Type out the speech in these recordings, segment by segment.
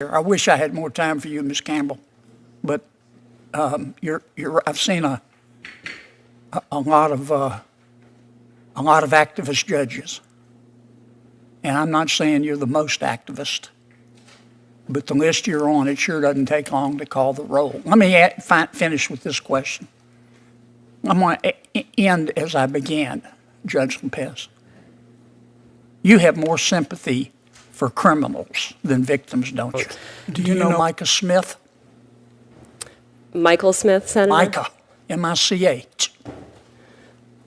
I wish I had more time for you, Ms. Campbell, but I've seen a lot of activist judges, and I'm not saying you're the most activist, but the list you're on, it sure doesn't take long to call the roll. Let me finish with this question. I'm going to end as I began, Judge Lopez. You have more sympathy for criminals than victims, don't you? Do you know Micah Smith? Michael Smith, Senator? Micah, M-I-C-H.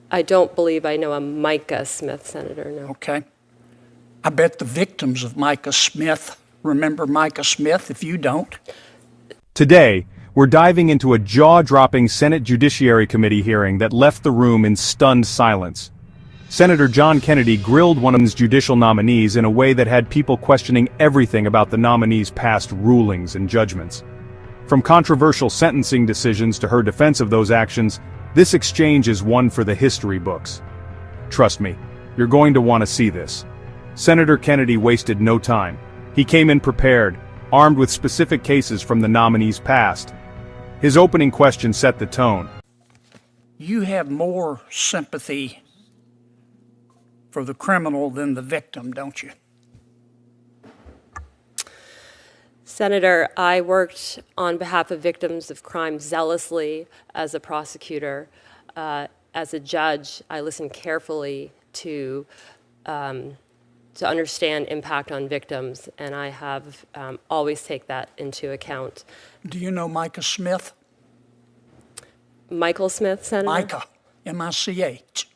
I don't believe I know a Micah Smith, Senator, no. Okay. I bet the victims of Micah Smith remember Micah Smith if you don't. Today, we're diving into a jaw-dropping Senate Judiciary Committee hearing that left the room in stunned silence. Senator John Kennedy grilled one of his judicial nominees in a way that had people questioning everything about the nominee's past rulings and judgments. From controversial sentencing decisions to her defense of those actions, this exchange is one for the history books. Trust me, you're going to want to see this. Senator Kennedy wasted no time. He came in prepared, armed with specific cases from the nominee's past. His opening question set the tone. You have more sympathy for the criminal than the victim, don't you? Senator, I worked on behalf of victims of crime zealously as a prosecutor. As a judge, I listened carefully to understand impact on victims, and I have always take that into account. Do you know Micah Smith? Michael Smith, Senator? Micah, M-I-C-H.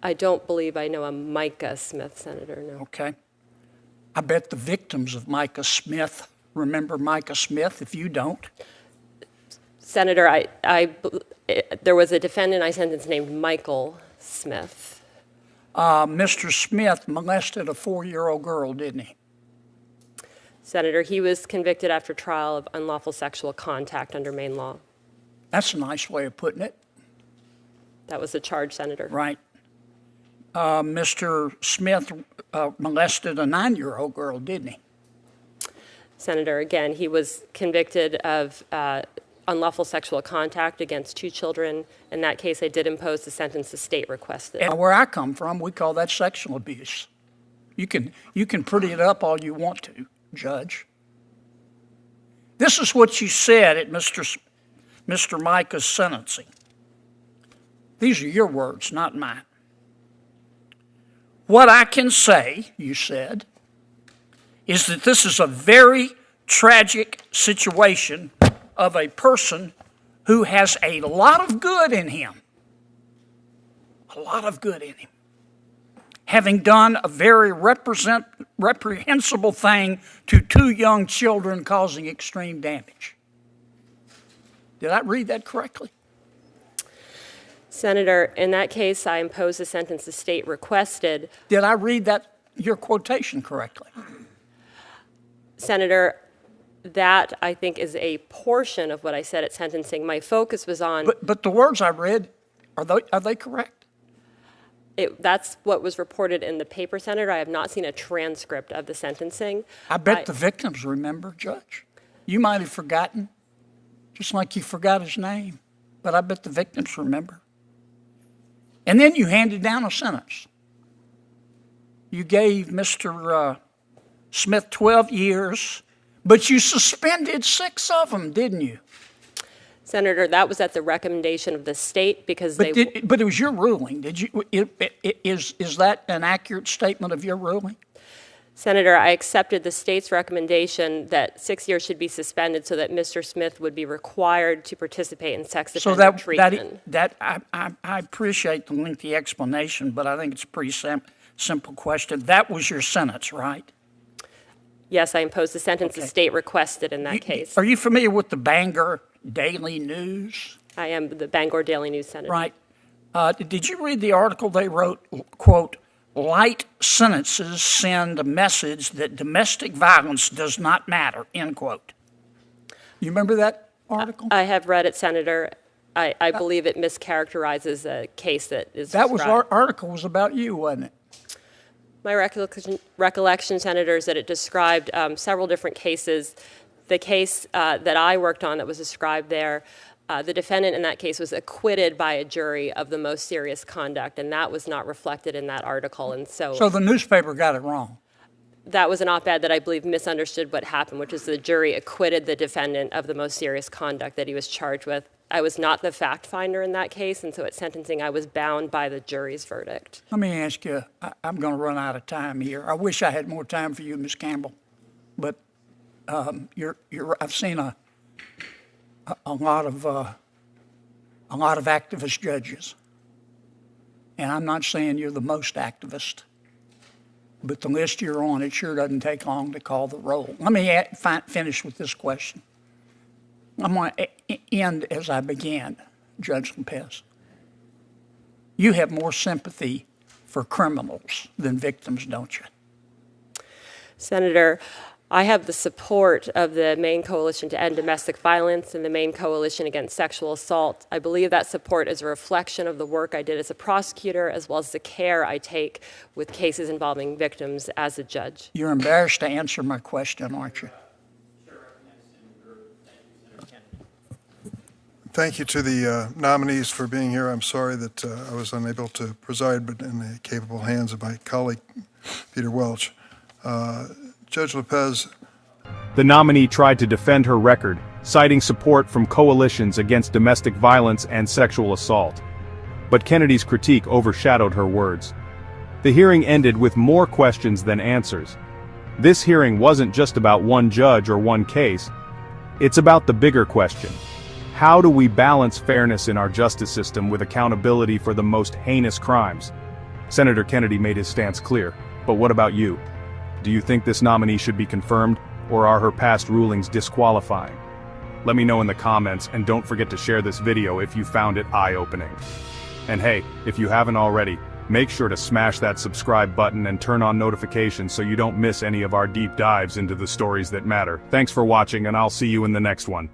I don't believe I know a Micah Smith, Senator, no. Okay. I bet the victims of Micah Smith remember Micah Smith if you don't. Senator, there was a defendant I sentenced named Michael Smith. Mr. Smith molested a 4-year-old girl, didn't he? Senator, he was convicted after trial of unlawful sexual contact under Maine law. That's a nice way of putting it. That was the charge, Senator. Right. Mr. Smith molested a 9-year-old girl, didn't he? Senator, again, he was convicted of unlawful sexual contact against 2 children. In that case, I did impose the sentence the state requested. And where I come from, we call that sexual abuse. You can pretty it up all you want to, Judge. This is what you said at Mr. Micah's sentencing. These are your words, not mine. What I can say, you said, is that this is a very tragic situation of a person who has a lot of good in him. A lot of good in him. Having done a very reprehensible thing to 2 young children causing extreme damage. Did I read that correctly? Senator, in that case, I imposed the sentence the state requested. Did I read that, your quotation correctly? Senator, that I think is a portion of what I said at sentencing. My focus was on... But the words I read, are they correct? That's what was reported in the paper, Senator. I have not seen a transcript of the sentencing. I bet the victims remember, Judge. You might have forgotten, just like you forgot his name, but I bet the victims remember. And then you handed down a sentence. You gave Mr. Smith 12 years, but you suspended 6 of them, didn't you? Senator, that was at the recommendation of the state because but it was your ruling. Did you? Is that an accurate statement of your ruling? Senator, I accepted the state's recommendation that 6 years should be suspended so that Mr. Smith would be required to participate in sex offender treatment. I appreciate the lengthy explanation, but I think it's a pretty simple question. That was your sentence, right? Yes, I imposed the sentence the state requested in that case. Are you familiar with the Bangor Daily News? I am the Bangor Daily News, Senator. Right. Did you read the article they wrote, quote, light sentences send a message that domestic violence does not matter, end quote. You remember that article? I have read it, Senator. I believe it mischaracterizes a case that is That article was about you, wasn't it? My recollection, Senator, is that it described several different cases. The case that I worked on that was described there, the defendant in that case was acquitted by a jury of the most serious conduct, and that was not reflected in that article. And So the newspaper got it wrong. that was an op-ed that I believe misunderstood what happened, which is the jury acquitted the defendant of the most serious conduct that he was charged with. I was not the fact finder in that case, and so at sentencing I was bound by the jury's verdict. Let me ask you, I'm going to run out of time here. I wish I had more time for you, Ms. Campbell, but I've seen a lot of activist judges, and I'm not saying you're the most activist, but the list you're on, it sure doesn't take long to call the roll. Let me finish with this question. I'm going to end as I began, Judge Lopez. You have more sympathy for criminals than victims, don't you? Senator, I have the support of the Maine Coalition to End Domestic Violence and the Maine Coalition Against Sexual Assault. I believe that support is a reflection of the work I did as a prosecutor, as well as the care I take with cases involving victims as a judge. You're embarrassed to answer my question, aren't you? Thank you to the nominees for being here. I'm sorry that I was unable to preside, but in the capable hands of my colleague, Peter Welch. Judge Lopez. The nominee tried to defend her record, citing support from coalitions against domestic violence and sexual assault. But Kennedy's critique overshadowed her words. The hearing ended with more questions than answers. This hearing wasn't just about one judge or one case. It's about the bigger question. How do we balance fairness in our justice system with accountability for the most heinous crimes? Senator Kennedy made his stance clear, but what about you? Do you think this nominee should be confirmed, or are her past rulings disqualifying? Let me know in the comments, and don't forget to share this video if you found it eye-opening. And hey, if you haven't already, make sure to smash that subscribe button and turn on notifications so you don't miss any of our deep dives into the stories that matter. Thanks for watching, and I'll see you in the next one.